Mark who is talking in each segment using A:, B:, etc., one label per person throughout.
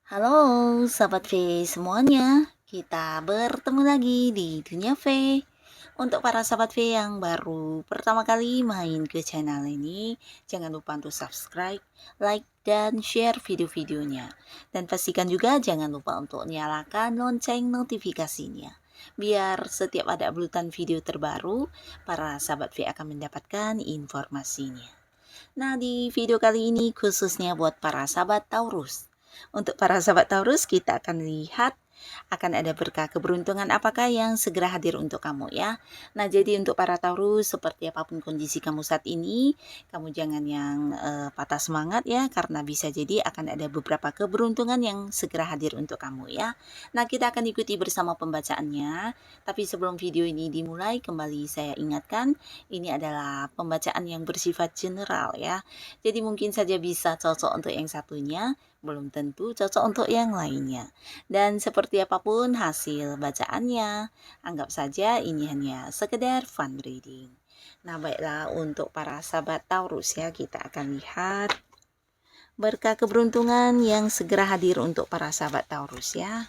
A: Halo Sahabat V semuanya, kita bertemu lagi di Dunia V. Untuk para Sahabat V yang baru pertama kali main ke channel ini, jangan lupa untuk subscribe, like, dan share video-videonya. Dan pastikan juga jangan lupa untuk nyalakan lonceng notifikasinya. Biar setiap ada uploadan video terbaru, para Sahabat V akan mendapatkan informasinya. Nah, di video kali ini khususnya buat para sahabat Taurus. Untuk para sahabat Taurus, kita akan lihat akan ada berkah keberuntungan apakah yang segera hadir untuk kamu ya. Nah, jadi untuk para Taurus, seperti apapun kondisi kamu saat ini, kamu jangan yang patah semangat ya, karena bisa jadi akan ada beberapa keberuntungan yang segera hadir untuk kamu ya. Nah, kita akan ikuti bersama pembacaannya. Tapi sebelum video ini dimulai, kembali saya ingatkan, ini adalah pembacaan yang bersifat general ya. Jadi mungkin saja bisa cocok untuk yang satunya, belum tentu cocok untuk yang lainnya. Dan seperti apapun hasil bacaannya, anggap saja ini hanya sekedar fun reading. Nah, baiklah untuk para sahabat Taurus ya, kita akan lihat berkah keberuntungan yang segera hadir untuk para sahabat Taurus ya.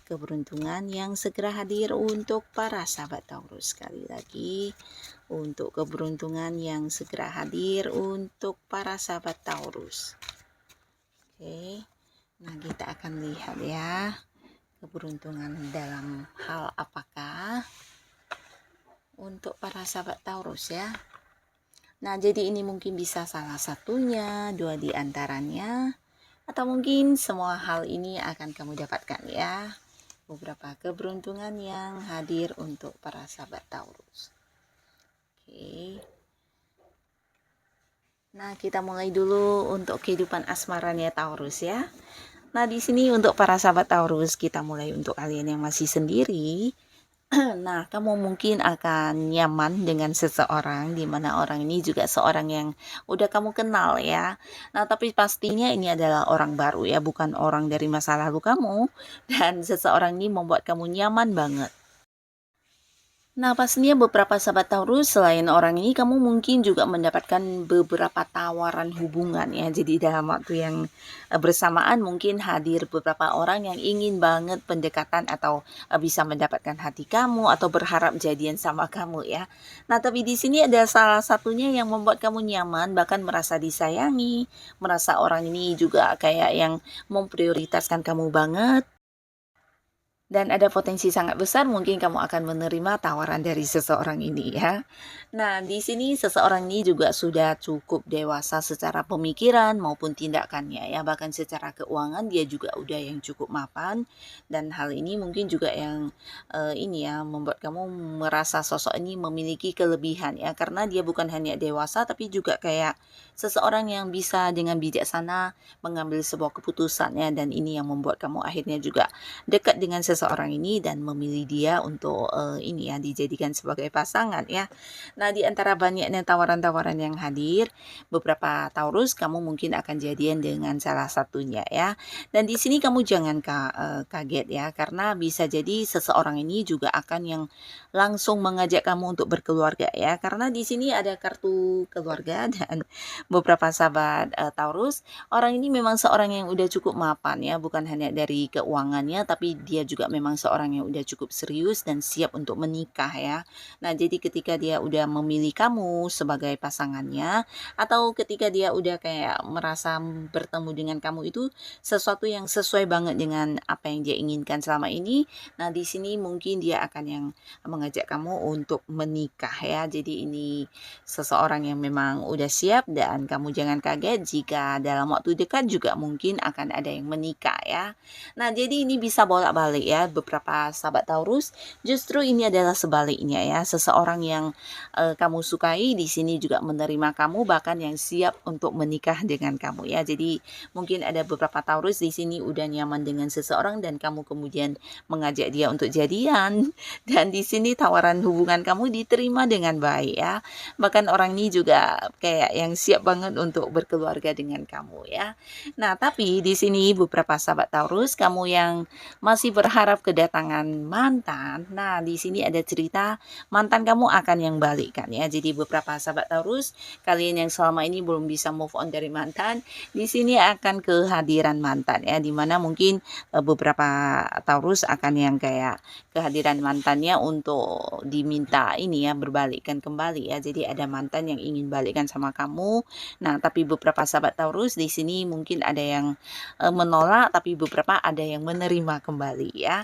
A: Keberuntungan yang segera hadir untuk para sahabat Taurus. Sekali lagi, untuk keberuntungan yang segera hadir untuk para sahabat Taurus. Oke, nah kita akan lihat ya, keberuntungan dalam hal apakah untuk para sahabat Taurus ya. Nah, jadi ini mungkin bisa salah satunya, dua di antaranya, atau mungkin semua hal ini akan kamu dapatkan ya. Beberapa keberuntungan yang hadir untuk para sahabat Taurus. Oke. Nah, kita mulai dulu untuk kehidupan asmaranya Taurus ya. Nah, di sini untuk para sahabat Taurus, kita mulai untuk kalian yang masih sendiri. Nah, kamu mungkin akan nyaman dengan seseorang, di mana orang ini juga seorang yang udah kamu kenal ya. Nah, tapi pastinya ini adalah orang baru ya, bukan orang dari masa lalu kamu. Dan seseorang ini membuat kamu nyaman banget. Nah, pastinya beberapa sahabat Taurus, selain orang ini, kamu mungkin juga mendapatkan beberapa tawaran hubungan ya. Jadi dalam waktu yang bersamaan mungkin hadir beberapa orang yang ingin banget pendekatan atau bisa mendapatkan hati kamu atau berharap jadian sama kamu ya. Nah, tapi di sini ada salah satunya yang membuat kamu nyaman, bahkan merasa disayangi, merasa orang ini juga kayak yang memprioritaskan kamu banget. Dan ada potensi sangat besar mungkin kamu akan menerima tawaran dari seseorang ini ya. Nah, di sini seseorang ini juga sudah cukup dewasa secara pemikiran maupun tindakannya ya. Bahkan secara keuangan dia juga udah yang cukup mapan. Dan hal ini mungkin juga yang ini ya, membuat kamu merasa sosok ini memiliki kelebihan ya. Karena dia bukan hanya dewasa tapi juga kayak seseorang yang bisa dengan bijaksana mengambil sebuah keputusan ya. Dan ini yang membuat kamu akhirnya juga dekat dengan seseorang ini dan memilih dia untuk ini ya, dijadikan sebagai pasangan ya. Nah, di antara banyaknya tawaran-tawaran yang hadir, beberapa Taurus kamu mungkin akan jadian dengan salah satunya ya. Dan di sini kamu jangan kaget ya, karena bisa jadi seseorang ini juga akan yang langsung mengajak kamu untuk berkeluarga ya. Karena di sini ada kartu keluarga dan beberapa sahabat Taurus, orang ini memang seorang yang udah cukup mapan ya, bukan hanya dari keuangannya tapi dia juga memang seorang yang udah cukup serius dan siap untuk menikah ya. Nah, jadi ketika dia udah memilih kamu sebagai pasangannya atau ketika dia udah kayak merasa bertemu dengan kamu itu sesuatu yang sesuai banget dengan apa yang dia inginkan selama ini. Nah, di sini mungkin dia akan yang mengajak kamu untuk menikah ya. Jadi ini seseorang yang memang udah siap dan kamu jangan kaget jika dalam waktu dekat juga mungkin akan ada yang menikah ya. Nah, jadi ini bisa bolak-balik ya. Beberapa sahabat Taurus, justru ini adalah sebaliknya ya. Seseorang yang kamu sukai di sini juga menerima kamu, bahkan yang siap untuk menikah dengan kamu ya. Jadi mungkin ada beberapa Taurus di sini udah nyaman dengan seseorang dan kamu kemudian mengajak dia untuk jadian. Dan di sini tawaran hubungan kamu diterima dengan baik ya. Bahkan orang ini juga kayak yang siap banget untuk berkeluarga dengan kamu ya. Nah, tapi di sini beberapa sahabat Taurus, kamu yang masih berharap berharap kedatangan mantan. Nah, di sini ada cerita mantan kamu akan yang balik kan ya. Jadi beberapa sahabat Taurus, kalian yang selama ini belum bisa move on dari mantan, di sini akan kehadiran mantan ya, dimana mungkin beberapa Taurus akan yang kayak kehadiran mantannya untuk diminta ini ya, berbalikkan kembali ya. Jadi ada mantan yang ingin balikkan sama kamu. Nah, tapi beberapa sahabat Taurus di sini mungkin ada yang menolak, tapi beberapa ada yang menerima kembali ya.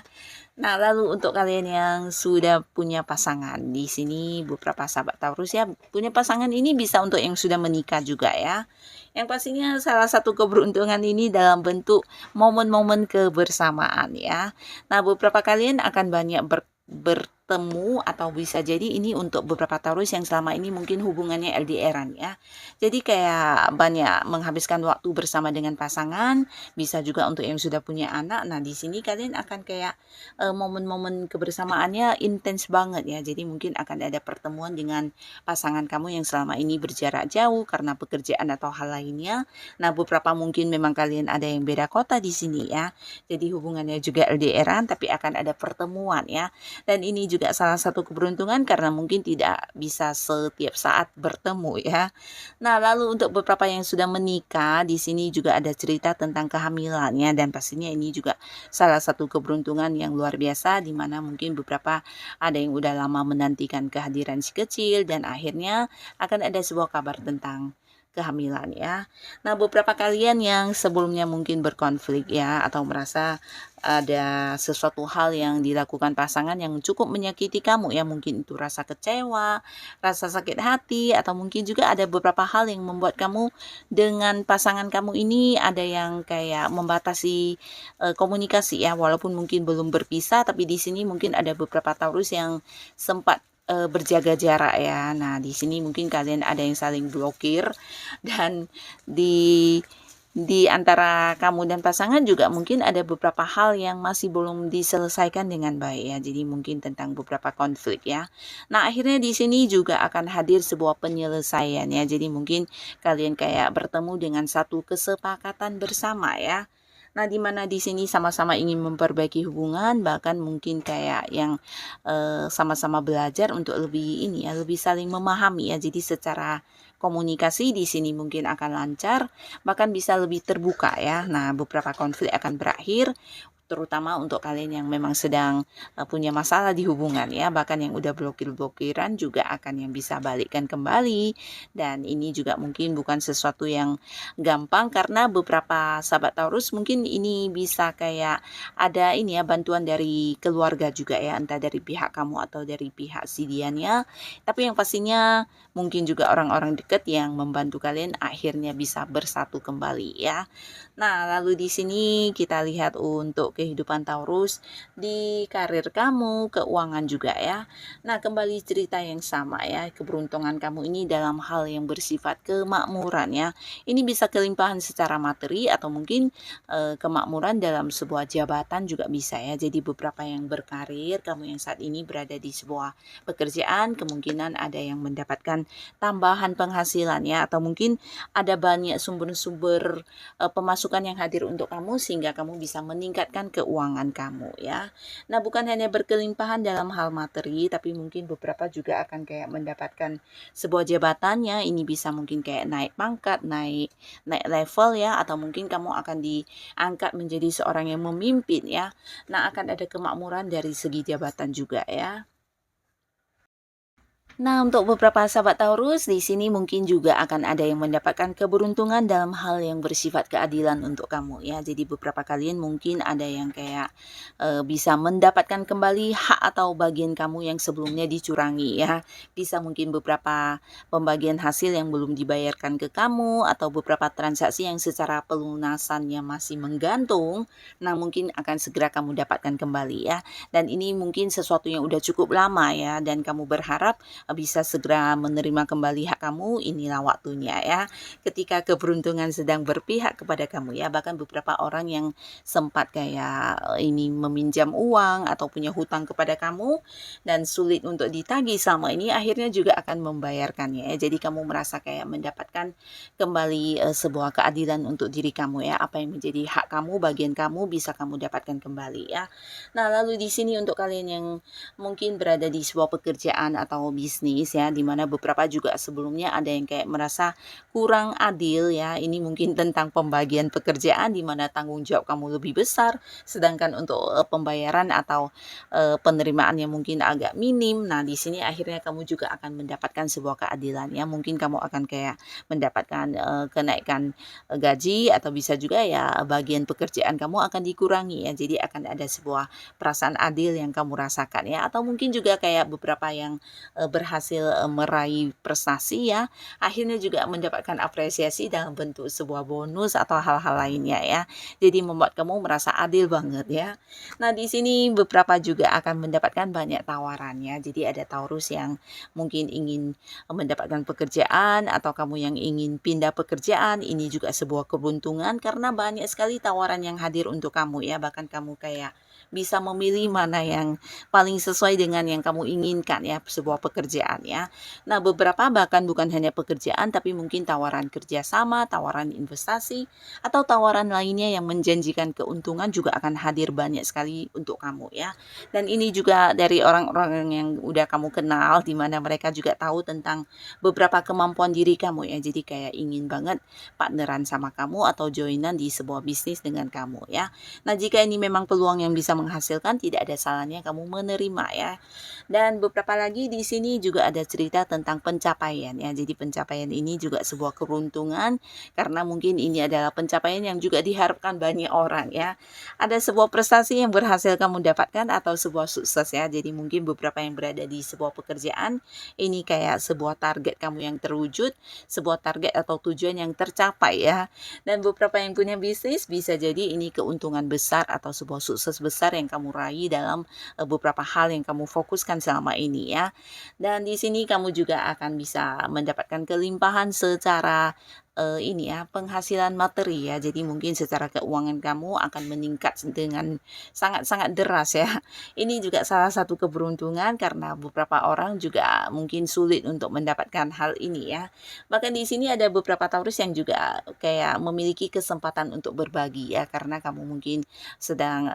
A: Nah, lalu untuk kalian yang sudah punya pasangan, di sini beberapa sahabat Taurus ya, punya pasangan ini bisa untuk yang sudah menikah juga ya. Yang pastinya salah satu keberuntungan ini dalam bentuk momen-momen kebersamaan ya. Nah, beberapa kalian akan banyak bertemu atau bisa jadi ini untuk beberapa Taurus yang selama ini mungkin hubungannya LDR-an ya. Jadi kayak banyak menghabiskan waktu bersama dengan pasangan, bisa juga untuk yang sudah punya anak. Nah, di sini kalian akan kayak momen-momen kebersamaannya intens banget ya. Jadi mungkin akan ada pertemuan dengan pasangan kamu yang selama ini berjarak jauh karena pekerjaan atau hal lainnya. Nah, beberapa mungkin memang kalian ada yang beda kota di sini ya. Jadi hubungannya juga LDR-an tapi akan ada pertemuan ya. Dan ini juga salah satu keberuntungan karena mungkin tidak bisa setiap saat bertemu ya. Nah, lalu untuk beberapa yang sudah menikah, di sini juga ada cerita tentang kehamilannya dan pastinya ini juga salah satu keberuntungan yang luar biasa di mana mungkin beberapa ada yang udah lama menantikan kehadiran si kecil dan akhirnya akan ada sebuah kabar tentang kehamilan ya. Nah, beberapa kalian yang sebelumnya mungkin berkonflik ya atau merasa ada sesuatu hal yang dilakukan pasangan yang cukup menyakiti kamu ya, mungkin itu rasa kecewa, rasa sakit hati atau mungkin juga ada beberapa hal yang membuat kamu dengan pasangan kamu ini ada yang kayak membatasi komunikasi ya, walaupun mungkin belum berpisah tapi di sini mungkin ada beberapa Taurus yang sempat berjaga jarak ya. Nah, di sini mungkin kalian ada yang saling blokir dan di antara kamu dan pasangan juga mungkin ada beberapa hal yang masih belum diselesaikan dengan baik ya. Jadi mungkin tentang beberapa konflik ya. Nah, akhirnya di sini juga akan hadir sebuah penyelesaian ya. Jadi mungkin kalian kayak bertemu dengan satu kesepakatan bersama ya. Nah, di mana di sini sama-sama ingin memperbaiki hubungan, bahkan mungkin kayak yang sama-sama belajar untuk lebih ini ya, lebih saling memahami ya. Jadi secara komunikasi di sini mungkin akan lancar, bahkan bisa lebih terbuka ya. Nah, beberapa konflik akan berakhir, terutama untuk kalian yang memang sedang punya masalah di hubungan ya, bahkan yang udah blokir-blokiran juga akan yang bisa balikkan kembali. Dan ini juga mungkin bukan sesuatu yang gampang karena beberapa sahabat Taurus mungkin ini bisa kayak ada ini ya, bantuan dari keluarga juga ya, entah dari pihak kamu atau dari pihak si dianya. Tapi yang pastinya mungkin juga orang-orang dekat yang membantu kalian akhirnya bisa bersatu kembali ya. Nah, lalu di sini kita lihat untuk kehidupan Taurus di karir kamu, keuangan juga ya. Nah, kembali cerita yang sama ya, keberuntungan kamu ini dalam hal yang bersifat kemakmuran ya. Ini bisa kelimpahan secara materi atau mungkin kemakmuran dalam sebuah jabatan juga bisa ya. Jadi beberapa yang berkarir, kamu yang saat ini berada di sebuah pekerjaan, kemungkinan ada yang mendapatkan tambahan penghasilan ya, atau mungkin ada banyak sumber-sumber pemasukan yang hadir untuk kamu sehingga kamu bisa meningkatkan keuangan kamu ya. Nah, bukan hanya berkelimpahan dalam hal materi, tapi mungkin beberapa juga akan kayak mendapatkan sebuah jabatannya. Ini bisa mungkin kayak naik pangkat, naik level ya, atau mungkin kamu akan diangkat menjadi seorang yang memimpin ya. Nah, akan ada kemakmuran dari segi jabatan juga ya. Nah, untuk beberapa sahabat Taurus, di sini mungkin juga akan ada yang mendapatkan keberuntungan dalam hal yang bersifat keadilan untuk kamu ya. Jadi beberapa kalian mungkin ada yang kayak bisa mendapatkan kembali hak atau bagian kamu yang sebelumnya dicurangi ya. Bisa mungkin beberapa pembagian hasil yang belum dibayarkan ke kamu atau beberapa transaksi yang secara pelunasannya masih menggantung. Nah, mungkin akan segera kamu dapatkan kembali ya. Dan ini mungkin sesuatu yang udah cukup lama ya, dan kamu berharap bisa segera menerima kembali hak kamu, inilah waktunya ya. Ketika keberuntungan sedang berpihak kepada kamu ya, bahkan beberapa orang yang sempat kayak ini meminjam uang atau punya hutang kepada kamu dan sulit untuk ditagih selama ini, akhirnya juga akan membayarkannya ya. Jadi kamu merasa kayak mendapatkan kembali sebuah keadilan untuk diri kamu ya. Apa yang menjadi hak kamu, bagian kamu bisa kamu dapatkan kembali ya. Nah, lalu di sini untuk kalian yang mungkin berada di sebuah pekerjaan atau bisnis ya, dimana beberapa juga sebelumnya ada yang kayak merasa kurang adil ya. Ini mungkin tentang pembagian pekerjaan di mana tanggung jawab kamu lebih besar, sedangkan untuk pembayaran atau penerimaannya mungkin agak minim. Nah, di sini akhirnya kamu juga akan mendapatkan sebuah keadilan ya. Mungkin kamu akan kayak mendapatkan kenaikan gaji, atau bisa juga ya bagian pekerjaan kamu akan dikurangi ya. Jadi akan ada sebuah perasaan adil yang kamu rasakan ya. Atau mungkin juga kayak beberapa yang berhasil meraih prestasi ya, akhirnya juga mendapatkan apresiasi dalam bentuk sebuah bonus atau hal-hal lainnya ya. Jadi membuat kamu merasa adil banget ya. Nah, di sini beberapa juga akan mendapatkan banyak tawarannya. Jadi ada Taurus yang mungkin ingin mendapatkan pekerjaan, atau kamu yang ingin pindah pekerjaan. Ini juga sebuah keberuntungan karena banyak sekali tawaran yang hadir untuk kamu ya. Bahkan kamu kayak bisa memilih mana yang paling sesuai dengan yang kamu inginkan ya, sebuah pekerjaan ya. Nah, beberapa bahkan bukan hanya pekerjaan, tapi mungkin tawaran kerjasama, tawaran investasi, atau tawaran lainnya yang menjanjikan keuntungan juga akan hadir banyak sekali untuk kamu ya. Dan ini juga dari orang-orang yang udah kamu kenal, di mana mereka juga tahu tentang beberapa kemampuan diri kamu ya. Jadi kayak ingin banget partneran sama kamu atau joinan di sebuah bisnis dengan kamu ya. Nah, jika ini memang peluang yang bisa menghasilkan, tidak ada salahnya kamu menerima ya. Dan beberapa lagi di sini juga ada cerita tentang pencapaian ya. Jadi pencapaian ini juga sebuah keberuntungan karena mungkin ini adalah pencapaian yang juga diharapkan banyak orang ya. Ada sebuah prestasi yang berhasil kamu dapatkan atau sebuah sukses ya. Jadi mungkin beberapa yang berada di sebuah pekerjaan ini kayak sebuah target kamu yang terwujud, sebuah target atau tujuan yang tercapai ya. Dan beberapa yang punya bisnis bisa jadi ini keuntungan besar atau sebuah sukses besar yang kamu raih dalam beberapa hal yang kamu fokuskan selama ini ya. Dan di sini kamu juga akan bisa mendapatkan kelimpahan secara ini ya, penghasilan materi ya. Jadi mungkin secara keuangan kamu akan meningkat dengan sangat-sangat deras ya. Ini juga salah satu keberuntungan karena beberapa orang juga mungkin sulit untuk mendapatkan hal ini ya. Bahkan di sini ada beberapa Taurus yang juga kayak memiliki kesempatan untuk berbagi ya, karena kamu mungkin sedang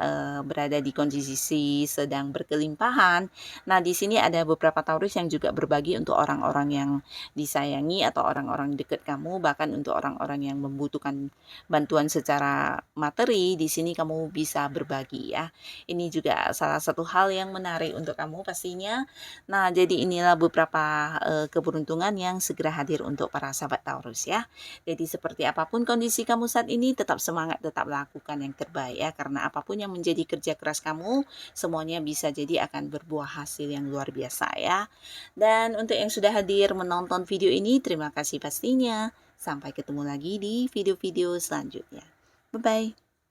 A: berada di kondisi sedang berkelimpahan. Nah, di sini ada beberapa Taurus yang juga berbagi untuk orang-orang yang disayangi atau orang-orang dekat kamu, bahkan untuk orang-orang yang membutuhkan bantuan secara materi. Di sini kamu bisa berbagi ya. Ini juga salah satu hal yang menarik untuk kamu pastinya. Nah, jadi inilah beberapa keberuntungan yang segera hadir untuk para sahabat Taurus ya. Jadi seperti apapun kondisi kamu saat ini, tetap semangat, tetap lakukan yang terbaik ya. Karena apapun yang menjadi kerja keras kamu, semuanya bisa jadi akan berbuah hasil yang luar biasa ya. Dan untuk yang sudah hadir menonton video ini, terima kasih pastinya. Sampai ketemu lagi di video-video selanjutnya. Bye-bye.